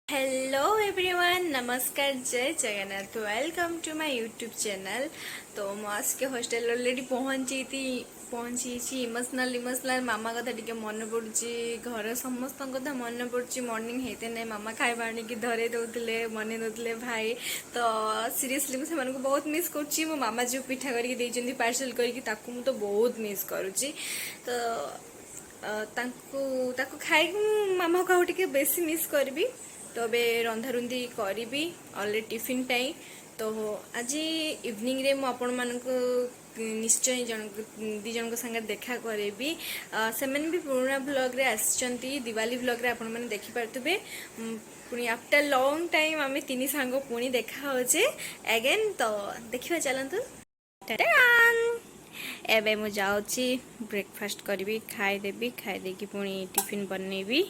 Hello everyone, नमस्कार, Jai Jagannath. Welcome to my YouTube channel. तो ମୁଁ ଆସିକି ହଷ୍ଟେଲ ଅଲରେଡ଼ି ପହଞ୍ଚିଛି। ଇମୋସନାଲ ମାମା କଥା ଟିକେ ମନେ ପଡ଼ୁଛି, ଘର ସମସ୍ତଙ୍କ କଥା ମନେ ପଡ଼ୁଛି। ମର୍ଣ୍ଣିଂ ହେଇତେ ନାହିଁ ମାମା ଖାଇବା ଆଣିକି ଧରେଇ ଦେଉଥିଲେ, ବନେଇ ଦେଉଥିଲେ ଭାଇ। ତ ସିରିୟସଲି ମୁଁ ସେମାନଙ୍କୁ ବହୁତ ମିସ୍ କରୁଛି। ମୋ ମାମା ଯେଉଁ ପିଠା କରିକି ଦେଇଛନ୍ତି ପାର୍ସଲ କରିକି, ତାକୁ ମୁଁ ତ ବହୁତ ମିସ୍ କରୁଛି। ତ ତାକୁ ଖାଇକି ମୁଁ ମାମାକୁ ଆଉ ଟିକେ ବେଶୀ ମିସ୍ କରିବି। ତ ଏବେ ରନ୍ଧାରୁନ୍ଧି କରିବି ଅଲରେଡ଼ି ଟିଫିନ୍ ପାଇଁ। ତ ଆଜି ଇଭିନିଂରେ ମୁଁ ଆପଣମାନଙ୍କୁ ନିଶ୍ଚୟ ଦୁଇ ଜଣଙ୍କ ସାଙ୍ଗରେ ଦେଖା କରେଇବି। ସେମାନେ ବି ପୁରୁଣା ବ୍ଲଗ୍ରେ ଆସିଛନ୍ତି, ଦିୱାଲି ବ୍ଲଗ୍ରେ ଆପଣମାନେ ଦେଖିପାରୁଥିବେ। ପୁଣି ଆଫ୍ଟର ଲଙ୍ଗ୍ ଟାଇମ୍ ଆମେ ତିନି ସାଙ୍ଗ ପୁଣି ଦେଖା ହେଉଛେ ଆଗେନ୍। ତ ଦେଖିବା, ଚାଲନ୍ତୁ। ଏବେ ମୁଁ ଯାଉଛି ବ୍ରେକଫାଷ୍ଟ କରିବି, ଖାଇଦେବି, ଖାଇଦେଇକି ପୁଣି ଟିଫିନ୍ ବନେଇବି।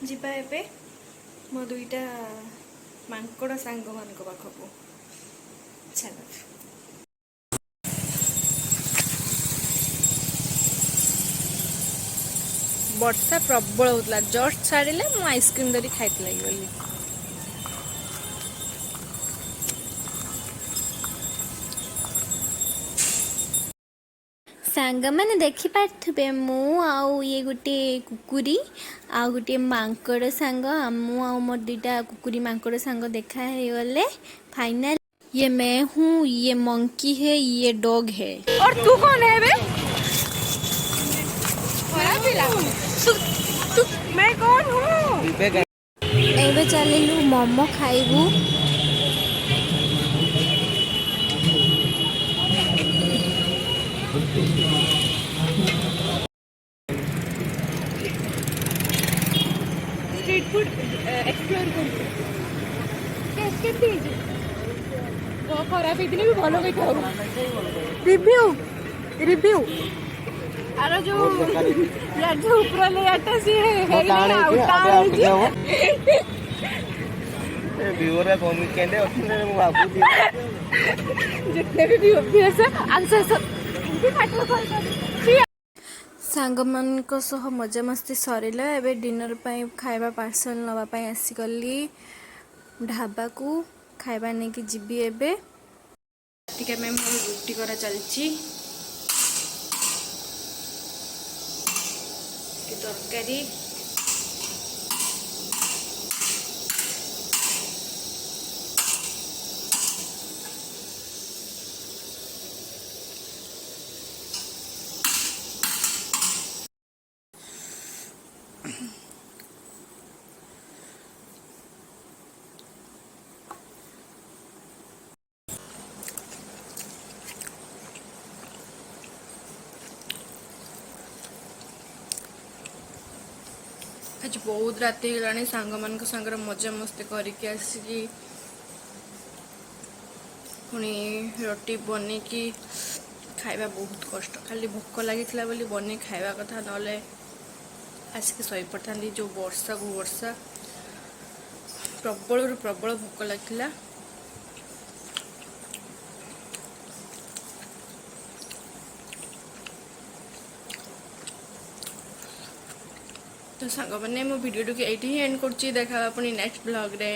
ଯିବା ଏବେ ମୋ ଦୁଇଟା ମାଙ୍କଡ଼ ସାଙ୍ଗମାନଙ୍କ ପାଖକୁ। ଚାଲ। ବର୍ଷା ପ୍ରବଳ ହେଉଥିଲା, ଜଷ୍ଟ ଛାଡ଼ିଲେ ମୁଁ ଆଇସ୍କ୍ରିମ୍ ଧରି ଖାଇତେ ଲାଗିଗଲି। ସାଙ୍ଗମାନେ ଦେଖିପାରୁଥିବେ, ମୁଁ ଆଉ ଇଏ ଗୋଟିଏ କୁକୁରୀ ଆଉ ଗୋଟିଏ ମାଙ୍କଡ଼ ସାଙ୍ଗ। ମୁଁ ଆଉ ମୋର ଦୁଇଟା କୁକୁରୀ ମାଙ୍କଡ଼ ସାଙ୍ଗ ଦେଖା ହେଇଗଲେ। फाइनल ये मैं हूँ, ये मंकी है, ये डॉग है। और तू कौन है बे? मैं कौन हूँ? एबे चलिलु मोमो खाइबू। स्ट्रीट फूड एक्सप्लोर करू। केमती खराब भी भल भी खाऊ। रिव्यू रिव्यू आरो जो यार जो ऊपर लेयरटा सी है आउटा ए व्यूअर का कमेंट केंदे ओथने मु भाबुती जितने भी व्यूअर से आंसर सब भी मैटर कर। सांगମାନଙ୍କ सह मजामस्ती सरिला। एबे डिनर ପାଇଁ ଖାଇବା ପାର୍ସଲ ନେବା ପାଇଁ ଆସିଗଲି ढाबा को। खाଇବା ନେଇକି ଯିବି ଏବେ। ଟିକେ मैं ମୋର ରୁଟି କରା ଚାଲିଛି, କି ତରକାରୀ। आज बहुत राति है, सांग मान सागर मजा मस्ती करके आसिकी पुणी रोटी बनईकी खाଇବା बहुत कष्ट खाली भोक लगी बोली बनी खाଇବା कथा नले आसिक शई पड़ता जो वर्षा को वर्षा प्रबल प्रबल भोक लगी तो सांग मैंने मो वीडियो को ये एंड कर देखा अपनी नेक्स्ट ब्लॉग रे।